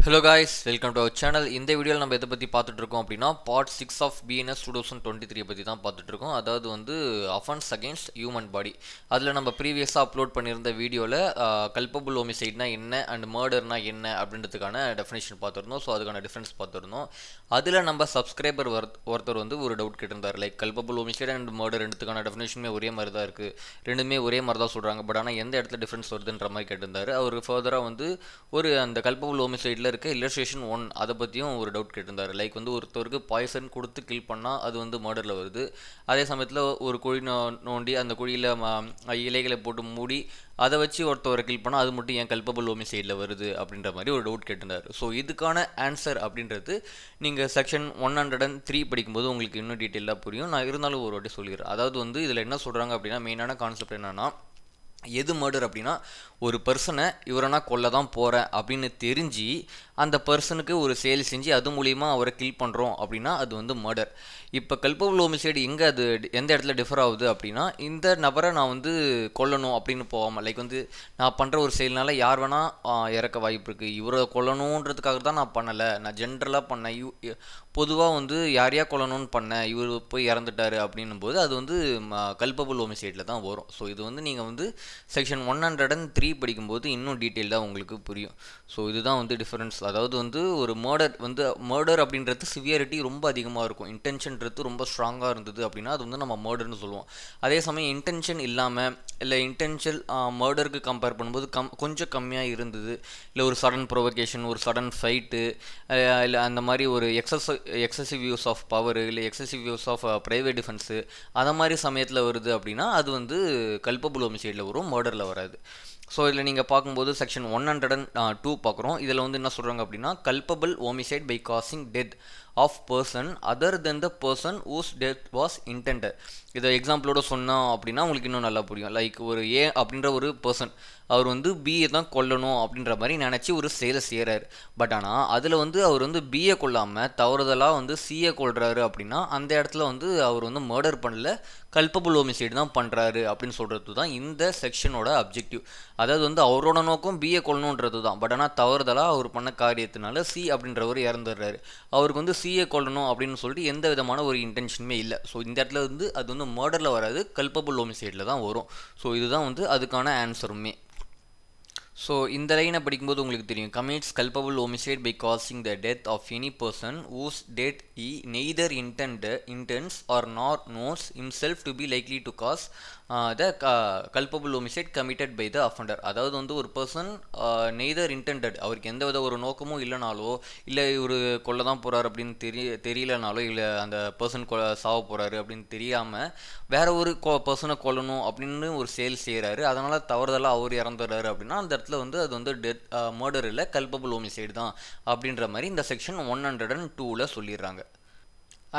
Hello guys, welcome to our channel. இந்த வீடியோவில் நம்ம எதை பற்றி பார்த்துட்டு இருக்கோம் அப்படின்னா பார்ட் 6 ஆஃப் BNS 2023 பற்றி தான் பார்த்துட்டு இருக்கோம். அதாவது வந்து அஃபென்ஸ் அகேன்ஸ்ட் ஹியூமன் பாடி. அதில் நம்ம ப்ரீவியஸாக அப்லோட் பண்ணியிருந்த வீடியோவில் கல்பபிள் ஹோமிசைட்னா என்ன அண்ட் மர்டர்னா என்ன அப்படின்றதுக்கான டெஃபினேஷன் பார்த்துருந்தோம். ஸோ அதுக்கான டிஃப்ரென்ஸ் பார்த்துருந்தோம். அதில் நம்ம சப்ஸ்கிரைபர் ஒருத்தர் வந்து ஒரு டவுட் கேட்டிருந்தார். Like culpable homicide and murder ரெண்டுத்துக்கான டெஃபினேஷனுமே ஒரே மாதிரி தான் இருக்குது, ரெண்டுமே ஒரே மாதிரி தான் சொல்கிறாங்க, பட் ஆனால் எந்த இடத்துல டிஃப்ரென்ஸ் வருதுன்ற மாதிரி கேட்டிருந்தார். அவர் ஃபர்தராக வந்து ஒரு அந்த கல்பபிள் ஹோமிசைடில் இருக்க இல்லஸ்ட்ரேஷன் 1 அதை பற்றியும் ஒரு டவுட் கேட்டிருந்தார். லைக் வந்து ஒருத்தருக்கு பாய்சன் கொடுத்து கில் பண்ணால் அது வந்து மர்டரில் வருது, அதே சமயத்தில் ஒரு குழி நோண்டி அந்த குழியில் இலைகளை போட்டு மூடி அதை வச்சு ஒருத்தவரை கில் பண்ணால் அது மட்டும் ஏன் கல்பபிள் ஹோமிசைடில் வருது அப்படின்ற மாதிரி ஒரு டவுட் கேட்டிருந்தார். ஸோ இதுக்கான ஆன்சர் அப்படின்றது நீங்கள் செக்ஷன் 103 படிக்கும்போது உங்களுக்கு இன்னும் டீட்டெயிலாக புரியும். நான் இருந்தாலும் ஒரு வாட்டி சொல்லிடுறேன். அதாவது வந்து இதில் என்ன சொல்கிறாங்க அப்படின்னா, மெயினான கான்செப்ட் என்னென்னா, எது மர்டர் அப்படின்னா, ஒரு பர்சனை இவரை கொல்ல தான் போகிறேன் அப்படின்னு தெரிஞ்சு அந்த பர்சனுக்கு ஒரு செயல் செஞ்சு அது மூலிமா அவரை கில் பண்ணுறோம் அப்படின்னா அது வந்து மர்டர். இப்போ கல்பபிள் ஹோமிசைடு எங்கே அது எந்த இடத்துல டிஃபர் ஆகுது அப்படின்னா, இந்த நபரை நான் வந்து கொல்லணும் அப்படின்னு போகாமல், லைக் வந்து நான் பண்ணுற ஒரு செயல்னால யார் வேணால் இறக்க வாய்ப்பு இருக்குது, இவரை கொல்லணுன்றதுக்காக தான் நான் பண்ணலை, நான் ஜென்ரலாக பண்ணேன், பொதுவாக வந்து யாரையா கொல்லணும்னு பண்ணேன், இவர் போய் இறந்துட்டார் அப்படின்னும் போது அது வந்து கல்பபிள் ஹோமிசைடில் தான் வரும். ஸோ இது வந்து நீங்கள் வந்து செக்ஷன் 103 படிக்கும்போது இன்னும் டீட்டெயில்டாக உங்களுக்கு புரியும். ஸோ இதுதான் வந்து டிஃபரன்ஸ். அதாவது வந்து ஒரு மர்டர் அப்படின்றது சிவியரிட்டி ரொம்ப அதிகமாக இருக்கும், இன்டென்ஷன்றது ரொம்ப ஸ்ட்ராங்காக இருந்தது அப்படின்னா அது வந்து நம்ம மர்டர்னு சொல்லுவோம். அதே சமயம் இன்டென்ஷன் இல்லாமல் இல்லை இன்டென்ஷன் மர்டருக்கு கம்பேர் பண்ணும்போது கொஞ்சம் கம்மியாக இருந்தது, இல்லை ஒரு சடன் ப்ரொவகேஷன், ஒரு சடன் ஃபைட்டு, இல்லை அந்த மாதிரி ஒரு எக்ஸசிவ் யூஸ் ஆஃப் பவர், இல்லை excessive use of private defence, அதை மாதிரி சமயத்தில் வருது அப்படின்னா அது வந்து கல்பபிள் ஹோமிசைடில் வரும், மர்டரில் வராது. ஸோ இதில் நீங்கள் பார்க்கும்போது செக்ஷன் 102 பார்க்குறோம். இதில் வந்து என்ன சொல்கிறாங்க அப்படின்னா, culpable homicide by causing death of person other than the person whose death was intended. இதை எக்ஸாம்பிளோட சொன்னோம் அப்படின்னா உங்களுக்கு இன்னும் நல்லா புரியும். லைக் ஒரு ஏ அப்படின்ற ஒரு பர்சன், அவர் வந்து பிஏ தான் கொல்லணும் அப்படின்ற மாதிரி நினச்சி ஒரு செயலை செய்கிறாரு. பட் ஆனால் அதில் வந்து அவர் வந்து பிஏ கொல்லாமல் தவறுதலாக வந்து சிஏ கொள்கிறாரு அப்படின்னா அந்த இடத்துல வந்து அவர் வந்து மர்டர் பண்ணல, கல்பபிள் ஹோமிசைடு தான் பண்ணுறாரு அப்படின்னு சொல்கிறது தான் இந்த செக்ஷனோட அப்ஜெக்டிவ். அதாவது வந்து அவரோட நோக்கம் பிஏ கொல்லணுன்றது தான், பட் ஆனால் தவறுதலாக அவர் பண்ண காரியத்தினால சி அப்படின்றவர் இறந்துடுறாரு. அவருக்கு வந்து சிஏ கொல்லணும் அப்படின்னு சொல்லிட்டு எந்த விதமான ஒரு இன்டென்ஷனுமே இல்லை. ஸோ இந்த இடத்துல வந்து அது வந்து மர்டரில் வராது, கல்பபிள் ஹோமிசைடில் தான் வரும். ஸோ இதுதான் வந்து அதுக்கான ஆன்சருமே. ஸோ இந்த லைனை படிக்கும்போது உங்களுக்கு தெரியும், commits culpable homicide by causing the death of any person whose death he neither intends or nor knows himself to be likely to cause the culpable homicide committed by the offender. அதாவது வந்து ஒரு person neither intended, அவருக்கு எந்த வித ஒரு நோக்கமும் இல்லைனாலோ, இல்லை இவர் கொல்ல தான் போகிறார் அப்படின்னு தெரியலனாலோ, இல்லை அந்த பர்சன் சாவ போகிறாரு அப்படின்னு தெரியாமல் வேற ஒரு பர்சனை கொல்லணும் அப்படின்னு ஒரு செயல் செய்கிறாரு, அதனால் தவறுதலாக அவர் இறந்துடுறாரு அப்படின்னா அந்த இடத்துல வந்து அது வந்து மர்டர் இல்லை, கல்பபிள் ஹோமிசைடு தான் அப்படின்ற மாதிரி இந்த செக்ஷன் 102ல் சொல்லிடுறாங்க.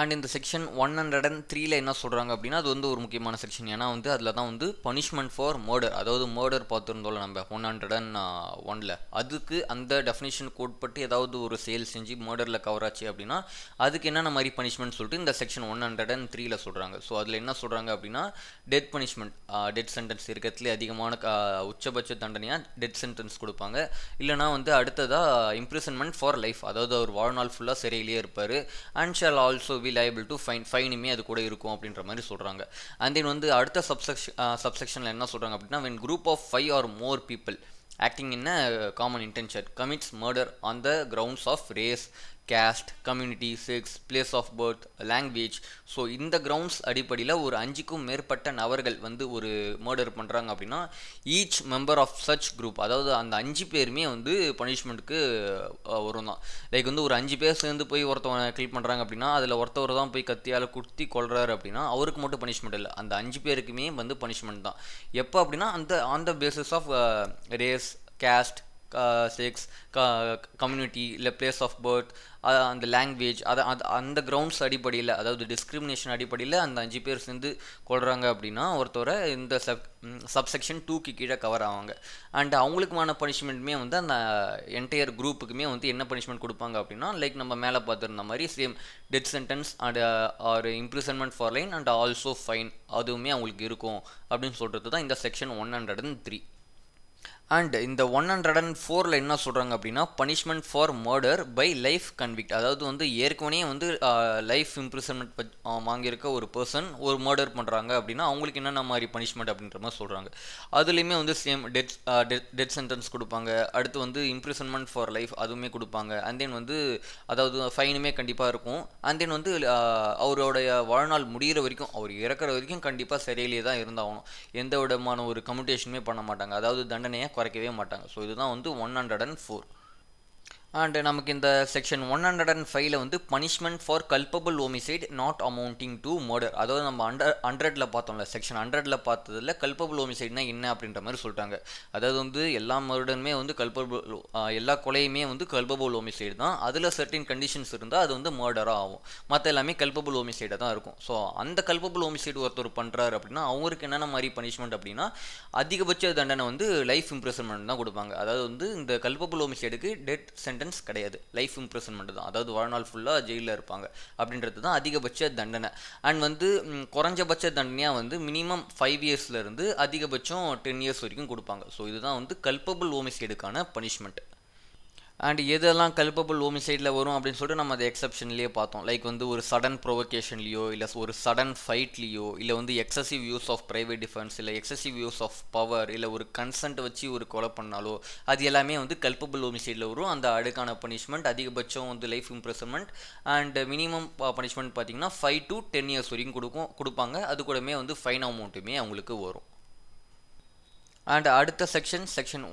அண்ட் இந்த செக்ஷன் 103ல் என்ன சொல்கிறாங்க அப்படின்னா, அது வந்து ஒரு முக்கியமான செக்ஷன். ஏன்னா வந்து அதில் தான் வந்து பனிஷ்மெண்ட் ஃபார் மர்டர், அதாவது மர்டர் பார்த்துருந்தோம்ல நம்ம 101ல், அதுக்கு அந்த டெஃபினேஷனுக்கு உட்பட்டு ஏதாவது ஒரு செயல் செஞ்சு மர்டரில் கவர் ஆச்சு அப்படின்னா அதுக்கு என்னென்ன மாதிரி பனிஷ்மெண்ட் சொல்லிட்டு இந்த செக்ஷன் 103ல் சொல்கிறாங்க. ஸோ அதில் என்ன சொல்கிறாங்க அப்படின்னா, டெத் பனிஷ்மெண்ட், டெத் சென்டென்ஸ் இருக்கிறதுலே அதிகமான உச்சபட்ச தண்டனையாக டெத் சென்டென்ஸ் கொடுப்பாங்க. இல்லைனா வந்து அடுத்ததாக இம்ப்ரிசன்மெண்ட் ஃபார் லைஃப், அதாவது அவர் வாழ்நாள் ஃபுல்லாக சிறையிலேயே இருப்பார். And shall also liable to ஃபைனுமே அது கூட இருக்கும் அப்படின்ற மாதிரி சொல்கிறாங்க. அண்ட் தென் வந்து அடுத்த சப்செக்ஷனில் என்ன சொல்கிறாங்க அப்படின்னா, when group of 5 or more people acting in a common intention commits murder on the grounds of race, caste, community, sex, place of birth, language. So இந்த கிரவுண்ட்ஸ் அடிப்படையில் ஒரு 5க்கும் மேற்பட்ட நபர்கள் வந்து ஒரு மர்டர் பண்ணுறாங்க அப்படின்னா each member of such group, அதாவது அந்த 5 பேருமே வந்து பனிஷ்மெண்ட்டுக்கு வரும் தான். லைக் வந்து ஒரு 5 பேர் சேர்ந்து போய் ஒருத்தவனை கில் பண்ணுறாங்க அப்படின்னா அதில் ஒருத்தவர் தான் போய் கத்தியால் குத்தி கொள்கிறாரு அப்படின்னா அவருக்கு மட்டும் பனிஷ்மெண்ட் இல்லை, அந்த 5 பேருக்குமே வந்து பனிஷ்மெண்ட் தான். எப்போ அப்படின்னா அந்த basis of race, caste, sex, community, இல்லை பிளேஸ் ஆஃப் பர்த், அந்த லாங்குவேஜ், அந்த கிரவுண்ட்ஸ் அடிப்படையில், அதாவது டிஸ்கிரிமினேஷன் அடிப்படையில் அந்த 5 பேர் சேர்ந்து கொள்கிறாங்க அப்படின்னா ஒருத்தவரை இந்த சப்செக்ஷன் 2க்கு கீழே கவர் ஆவாங்க. அண்ட் அவங்களுக்குமான பனிஷ்மெண்ட்டுமே வந்து அந்த என்டையர் குரூப்புக்குமே வந்து என்ன பனிஷ்மெண்ட் கொடுப்பாங்க அப்படின்னா, லைக் நம்ம மேலே பார்த்துருந்த மாதிரி same death sentence and or imprisonment for life and also fine, அதுவுமே அவங்களுக்கு இருக்கும் அப்படின்னு சொல்கிறது தான் இந்த செக்ஷன் 103. அண்ட் இந்த 104ல் என்ன சொல்கிறாங்க அப்படின்னா punishment for murder by life convict. அதாவது வந்து ஏற்கனவே வந்து லைஃப் இம்ப்ரிசன்மெண்ட் வாங்கியிருக்க ஒரு பர்சன் ஒரு மர்டர் பண்ணுறாங்க அப்படின்னா அவங்களுக்கு என்னென்ன மாதிரி பனிஷ்மெண்ட் அப்படின்ற மாதிரி சொல்கிறாங்க. அதுலேயுமே வந்து சேம் டெத் சென்டென்ஸ் கொடுப்பாங்க. அடுத்து வந்து இம்ப்ரிசன்மெண்ட் ஃபார் லைஃப் அதுவுமே கொடுப்பாங்க. அண்ட் தென் வந்து அதாவது ஃபைனுமே கண்டிப்பாக இருக்கும். அண்ட் தென் வந்து அவருடைய வாழ்நாள் முடிகிற வரைக்கும் அவர் இறக்குற வரைக்கும் கண்டிப்பாக சிறையிலே தான் இருந்தாகணும். எந்த விதமான ஒரு கம்யூட்டேஷனுமே பண்ண மாட்டாங்க. அதாவது தண்டனையை குறைக்கவே மாட்டாங்க. ஸோ இதுதான் வந்து 104. அண்ட் நமக்கு இந்த செக்ஷன் 105ல் வந்து punishment for culpable homicide not amounting to murder. அதாவது நம்ம 100ல் பார்த்தோம்ல, செக்ஷன் 100ல் பார்த்ததில் கல்பபிள் ஹோமிசைட்னா என்ன அப்படின்ற மாதிரி சொல்லிட்டாங்க. அதாவது வந்து எல்லா மர்டருமே வந்து எல்லா கொலையுமே வந்து கல்பபிள் ஹோமிசைடு தான். அதில் சர்டின் கண்டிஷன்ஸ் இருந்தால் அது வந்து மர்டராக ஆகும். மற்ற எல்லாமே கல்பபிள் ஹோமிசைடாக தான் இருக்கும். ஸோ அந்த கல்பபிள் ஹோமிசைடு ஒருத்தர் பண்ணுறாரு அப்படின்னா அவங்களுக்கு என்னென்ன மாதிரி பனிஷ்மெண்ட் அப்படின்னா அதிகபட்ச தண்டனை வந்து லைஃப் இம்ப்ரிசன்மெண்ட் தான் கொடுப்பாங்க. அதாவது வந்து இந்த கல்பபிள் ஹோமிசைடுக்கு டெத் சென்டென்ஸ் கிடையாது, லைஃப் இம்ப்ரிசன்மெண்ட் தான். அதாவது வாழ்நாள் ஃபுல்லாக ஜெயிலில் இருப்பாங்க அப்படின்றது தான் அதிகபட்ச தண்டனை. அண்ட் வந்து குறைஞ்சபட்ச தண்டனையாக வந்து மினிமம் 5 இயர்ஸ்லேருந்து அதிகபட்சம் 10 இயர்ஸ் வரைக்கும் கொடுப்பாங்க. ஸோ இதுதான் வந்து கல்பபிள் ஹோமிசைடுக்கான பனிஷ்மெண்ட். அண்ட் எதெல்லாம் கல்பபிள் ஹோமிசைடில் வரும் அப்படின்னு சொல்லிட்டு நம்ம அதை எக்ஸப்ஷன்லேயே பார்த்தோம். லைக் வந்து ஒரு சடன் ப்ரொவொகேஷன்லையோ இல்லை ஒரு சடன் ஃபைட்லேயோ இல்லை வந்து excessive use of private defence இல்லை எக்ஸசிவ் யூஸ் ஆஃப் பவர் இல்லை ஒரு கன்சென்ட் வச்சு ஒரு கொலை பண்ணாலோ அது எல்லாமே வந்து கல்பபிள் ஹோமிசைடில் வரும். அந்த அடுக்கான பனிஷ்மெண்ட் அதிகபட்சம் வந்து life imprisonment and minimum punishment பார்த்தீங்கன்னா 5 to 10 இயர்ஸ் வரைக்கும் கொடுப்பாங்க. அது கூடமே வந்து ஃபைன் அமௌண்ட்டுமே அவங்களுக்கு வரும். அண்ட் அடுத்த செக்ஷன்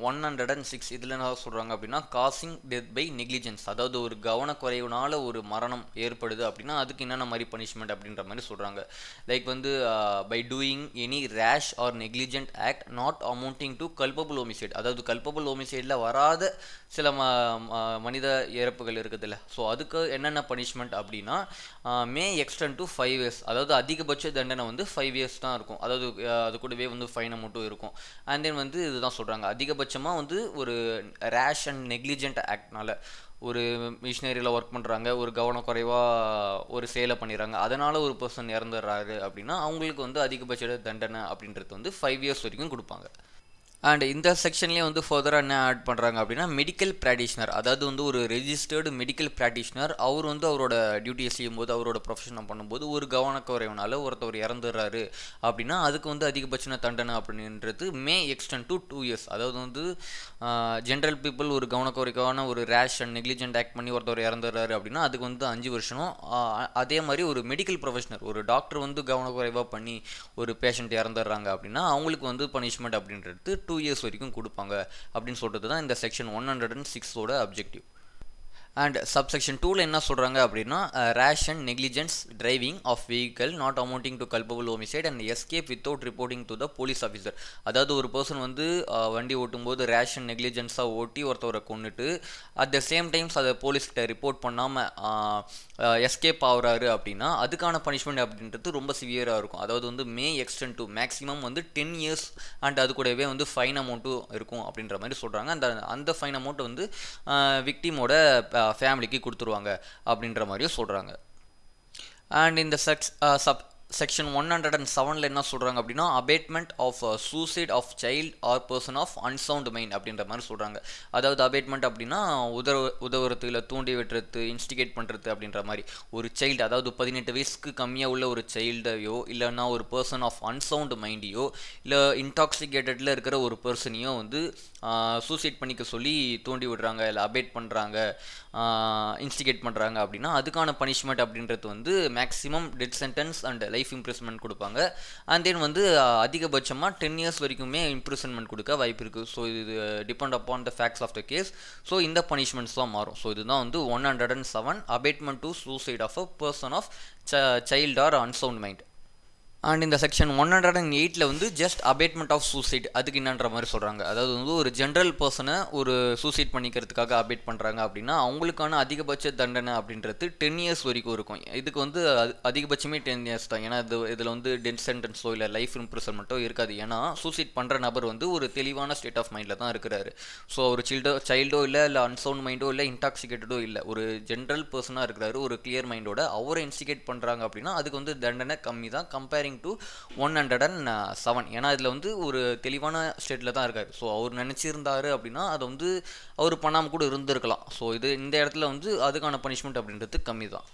106. இதில் என்ன சொல்கிறாங்க அப்படின்னா காசிங் டெத் பை நெக்லிஜென்ஸ். அதாவது ஒரு கவனக்குறைவுனால ஒரு மரணம் ஏற்படுது அப்படின்னா அதுக்கு என்னென்ன மாதிரி பனிஷ்மெண்ட் அப்படின்ற மாதிரி சொல்கிறாங்க. லைக் வந்து by doing any rash or negligent act not amounting to culpable homicide. அதாவது கல்பபிள் ஹோமிசைடில் வராத சில மனித இறப்புகள் இருக்குதுல்ல, ஸோ அதுக்கு என்னென்ன பனிஷ்மெண்ட் அப்படின்னா மே எக்ஸ்டெண்ட் டு 5 இயர்ஸ். அதாவது அதிகபட்ச தண்டனை வந்து 5 இயர்ஸ் தான் இருக்கும். அதாவது அது கூடவே வந்து ஃபைன் அமௌண்ட்டும் இருக்கும். அண்ட் தென் வந்து இதுதான் சொல்கிறாங்க அதிகபட்சமாக வந்து ஒரு ரேஷ் அண்ட் நெக்லிஜென்ட் ஆக்ட்னால ஒரு மிஷினரியில் ஒர்க் பண்ணுறாங்க, ஒரு கவனக்குறைவாக ஒரு சேலை பண்ணிடுறாங்க, அதனால் ஒரு பர்சன் இறந்துடுறாரு அப்படின்னா அவங்களுக்கு வந்து அதிகபட்ச தண்டனை அப்படின்றது வந்து 5 இயர்ஸ் வரைக்கும் கொடுப்பாங்க. அண்ட் இந்த செக்ஷன்லேயே வந்து ஃபர்தராக என்ன ஆட் பண்ணுறாங்க அப்படின்னா மெடிக்கல் ப்ராக்டிஷனர். அதாவது வந்து ஒரு ரெஜிஸ்டர்டு மெடிக்கல் ப்ராக்டிஷனர் அவர் வந்து அவரோட டியூட்டியை செய்யும்போது அவரோட ப்ரொஃபஷனை பண்ணும்போது ஒரு கவனக்குறைவுனால ஒருத்தவர் இறந்துடுறாரு அப்படின்னா அதுக்கு வந்து அதிகபட்ச தண்டனை அப்படின்றது மே எக்ஸ்டெண்ட் டு 2 இயர்ஸ். அதாவது வந்து ஜென்ரல் பீப்புள் ஒரு கவனக்குறைவான ஒரு ரேஷ் அண்ட் நெக்லிஜென்ட் ஆக்ட் பண்ணி ஒருத்தவர் இறந்துடுறாரு அப்படின்னா அதுக்கு வந்து 5 வருஷம். அதே மாதிரி ஒரு மெடிக்கல் ப்ரொஃபஷனர் ஒரு டாக்டர் வந்து கவனக்குறைவாக பண்ணி ஒரு பேஷண்ட் இறந்துடுறாங்க அப்படின்னா அவங்களுக்கு வந்து பனிஷ்மெண்ட் அப்படின்றது 2 இயர்ஸ் வரைக்கும் கொடுப்பாங்க அப்படின்னு சொல்கிறது தான் இந்த செக்ஷன் 106ஓட அப்ஜெக்டிவ். அண்ட் சப்செக்ஷன் 2ல் என்ன சொல்கிறாங்க அப்படின்னா rash and negligence driving of vehicle not amounting to culpable homicide and escape without reporting to the police officer. அதாவது ஒரு பர்சன் வந்து வண்டி ஓட்டும்போது ரேஷ் அண்ட் நெக்லிஜென்ஸாக ஓட்டி ஒருத்தவரை கொண்டுட்டு அட் த சேம் டைம்ஸ் அதை போலீஸ்கிட்ட ரிப்போர்ட் பண்ணாமல் எஸ்கேப் ஆகுறாரு அப்படின்னா அதுக்கான பனிஷ்மெண்ட் அப்படின்றது ரொம்ப சிவியராக இருக்கும். அதாவது வந்து மே எக்ஸ்டெண்ட் டு மேக்ஸிமம் வந்து 10 இயர்ஸ் அண்ட் அது கூடவே வந்து ஃபைன் அமௌண்ட்டும் இருக்கும் அப்படின்ற மாதிரி சொல்கிறாங்க. அந்த ஃபைன் அமௌண்ட் வந்து விக்டிமோட ஃபேமிலிக்கு கொடுத்துருவாங்க அப்படின்ற மாதிரியும் சொல்கிறாங்க. அண்ட் இந்த செக்ஷன் 107ல் என்ன சொல்கிறாங்க அப்படின்னா abetment of suicide of child or person of unsound mind அப்படின்ற மாதிரி சொல்கிறாங்க. அதாவது அபேட்மெண்ட் அப்படின்னா உதவுறது இல்லை தூண்டி விட்டுறது இன்ஸ்டிகேட் பண்ணுறது அப்படின்ற மாதிரி ஒரு சைல்டு, அதாவது 18 வயசுக்கு கம்மியாக உள்ள ஒரு சைல்டையோ இல்லைன்னா ஒரு பர்சன் ஆஃப் அன்சவுண்ட் மைண்டையோ இல்லை இன்டாக்சிகேட்டடில் இருக்கிற ஒரு பர்சனையோ வந்து சூசைட் பண்ணிக்க சொல்லி தூண்டி விடுறாங்க இல்லை அபேட் பண்ணுறாங்க இன்ஸ்டிகேட் பண்ணுறாங்க அப்படின்னா அதுக்கான பனிஷ்மெண்ட் அப்படின்றது வந்து maximum death sentence and life imprisonment கொடுப்பாங்க. அண்ட் தென் வந்து அதிகபட்சமாக 10 இயர்ஸ் வரைக்குமே இம்ப்ரிசன்மெண்ட் கொடுக்க வாய்ப்பு இருக்குது. ஸோ இது depend upon the facts of the case. So இந்த பனிஷ்மெண்ட்ஸ் தான் மாறும். ஸோ இதுதான் வந்து 107 abetment to suicide of a person of child or unsound mind. And இந்த செக்ஷன் 108ல் வந்து ஜஸ்ட் அபேட்மெண்ட் ஆஃப் சூசைட் அதுக்கு என்னன்ற மாதிரி சொல்கிறாங்க. அதாவது வந்து ஒரு ஜென்ரல் பர்சனை ஒரு சூசைட் பண்ணிக்கிறதுக்காக அபேட் பண்ணுறாங்க அப்படின்னா அவங்களுக்கான அதிகபட்ச தண்டனை அப்படின்றது 10 இயர்ஸ் வரைக்கும் இருக்கும். இதுக்கு வந்து அதிகபட்சமே 10 இயர்ஸ் தான். ஏன்னா இதில் வந்து டெத் சென்டென்ஸோ இல்லை லைஃப் இம்ப்ரிசன்மெண்ட்டோ இருக்காது. ஏன்னா சூசைட் பண்ணுற நபர் வந்து ஒரு தெளிவான ஸ்டேட் ஆஃப் மைண்டில் தான் இருக்கிறாரு. ஸோ ஒரு சைல்டோ இல்லை அன்சவுண்ட் மைண்டோ இல்லை இன்டாக்சிகேட்டடோ இல்லை, ஒரு ஜென்ரல் பர்சனாக இருக்கிறாரு ஒரு கிளியர் மைண்டோட அவரை இன்ஸ்டிகேட் பண்ணுறாங்க அப்படின்னா அதுக்கு வந்து தண்டனை கம்மி தான் கம்பேரிங் கம்பேரிங் டு 107. ஏன்னா இதில் வந்து ஒரு தெளிவான ஸ்டேட்டில் தான் இருக்கார். ஸோ அவர் நினச்சிருந்தாரு அப்படின்னா அதை வந்து அவர் பண்ணாமல் கூட இருந்திருக்கலாம். ஸோ இந்த இடத்துல வந்து அதுக்கான பனிஷ்மெண்ட் அப்படின்றது கம்மி தான்.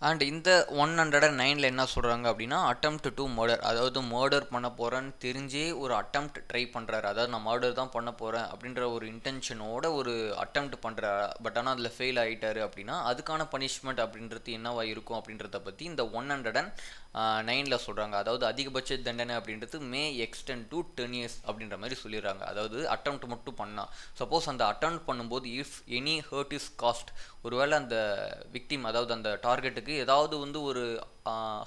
அண்ட் இந்த 109ல் என்ன சொல்கிறாங்க அப்படின்னா அட்டெம்ப்ட் டு மர்டர், அதாவது மர்டர் பண்ண போகிறேன்னு தெரிஞ்சே ஒரு அட்டெம்ப்ட் ட்ரை பண்ணுறாரு. அதாவது நான் மர்டர் தான் பண்ண போகிறேன் அப்படின்ற ஒரு இன்டென்ஷனோட ஒரு அட்டெம்ப்ட் பண்ணுறாரு. பட் ஆனால் அதில் ஃபெயில் ஆகிட்டாரு அப்படின்னா அதுக்கான பனிஷ்மெண்ட் அப்படின்றது என்னவா இருக்கும் அப்படின்றத பற்றி இந்த 109ல் சொல்கிறாங்க. அதாவது அதிகபட்ச தண்டனை அப்படின்றது மே எக்ஸ்டெண்ட் டு 10 years அப்படின்ற மாதிரி சொல்லிடுறாங்க. அதாவது அட்டெம்ப்ட் மட்டும் பண்ணால், சப்போஸ் அந்த அட்டெம்ப்ட் பண்ணும்போது if any hurt is caused, ஒருவேளை அந்த விக்டிம் அதாவது அந்த டார்கெட்டுக்கு ஏதாவது வந்து ஒரு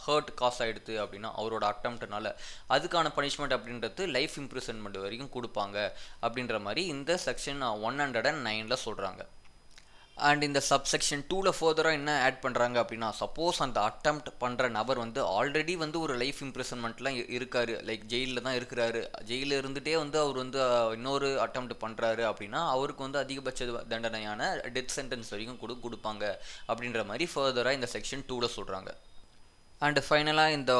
ஹர்ட் காஸ் ஆகிடுது அப்படின்னா அவரோட அட்டெம்ப்ட்னால அதுக்கான பனிஷ்மெண்ட் அப்படின்றது லைஃப் இம்ப்ரிசன்மெண்ட் வரைக்கும் கொடுப்பாங்க அப்படின்ற மாதிரி இந்த செக்ஷன் 109ல் சொல்கிறாங்க. அண்ட் இந்த சப்செக்ஷன் 2ல் ஃபர்தராக என்ன ஆட் பண்ணுறாங்க அப்படின்னா, சப்போஸ் அந்த அட்டெம்ப்ட் பண்ணுற நபர் வந்து ஆல்ரெடி வந்து ஒரு லைஃப் இம்ப்ரிசன்மெண்ட்லாம் இருக்காரு, லைக் ஜெயிலில் தான் இருக்கிறாரு, ஜெயிலில் இருந்துகிட்டே வந்து அவர் வந்து இன்னொரு அட்டெம்ப்ட் பண்ணுறாரு அப்படின்னா அவருக்கு வந்து அதிகபட்ச தண்டனையான டெத் சென்டென்ஸ் வரைக்கும் கொடுப்பாங்க அப்படின்ற மாதிரி ஃபர்தராக இந்த செக்ஷன் 2ல் சொல்கிறாங்க. அண்ட் ஃபைனலாக இந்த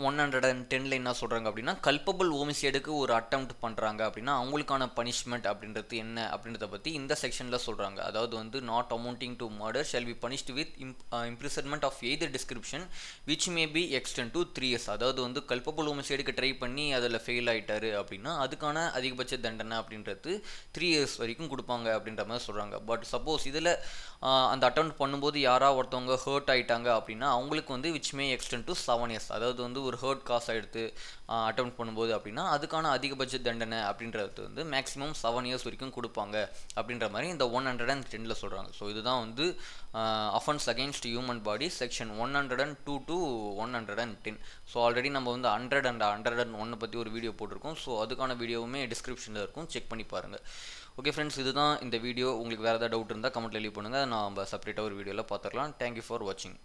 110ல் என்ன சொல்கிறாங்க அப்படின்னா, கல்பபிள் ஹோமிசைடுக்கு ஒரு அட்டெம்ப்ட் பண்ணுறாங்க அப்படின்னா அவங்களுக்கான பனிஷ்மெண்ட் அப்படின்றது என்ன அப்படின்றத பற்றி இந்த செக்ஷனில் சொல்கிறாங்க. அதாவது வந்து not amounting to murder shall be punished with imprisonment of either description which may be extend to 3 years. அதாவது வந்து கல்பபிள் ஹோமிசைடுக்கு ட்ரை பண்ணி அதில் ஃபெயில் ஆகிட்டாரு அப்படின்னா அதுக்கான அதிகபட்ச தண்டனை அப்படின்றது 3 years வரைக்கும் கொடுப்பாங்க அப்படின்ற மாதிரி சொல்கிறாங்க. பட் சப்போஸ் இதில் அந்த அட்டெம்ப்ட் பண்ணும்போது யாராவது ஒருத்தவங்க ஹர்ட் ஆகிட்டாங்க அப்படின்னா அவங்களுக்கு வந்து which may extend to 7 years. அதாவது வந்து ஒரு ஹர்ட் காசை எடுத்து அட்டெம்ப்ட் பண்ணும்போது அப்படின்னா அதுக்கான அதிகபட்ச தண்டனை அப்படின்றது வந்து மேக்ஸிமம் 7 years வரைக்கும் கொடுப்பாங்க அப்படின்ற மாதிரி இந்த 110ல் சொல்கிறாங்க. ஸோ இதுதான் வந்து offence against human body section 102 to 110. So already நம்ம வந்து 100 and 101 பற்றி ஒரு வீடியோ போட்டிருக்கோம். ஸோ அதுக்கான வீடியோவுமே டிஸ்கிரிப்ஷனில் இருக்கும், செக் பண்ணி பாருங்கள். ஓகே ஃப்ரெண்ட்ஸ், இதுதான் இந்த வீடியோ. உங்களுக்கு வேறு ஏதாவது டவுட் இருந்தால் கமெண்ட்டில் லீவ் பண்ணுங்கள், நம்ம செப்பரேட்டாக ஒரு வீடியோவில் பார்த்துக்கலாம். தேங்க்யூ ஃபார் வாட்சிங்.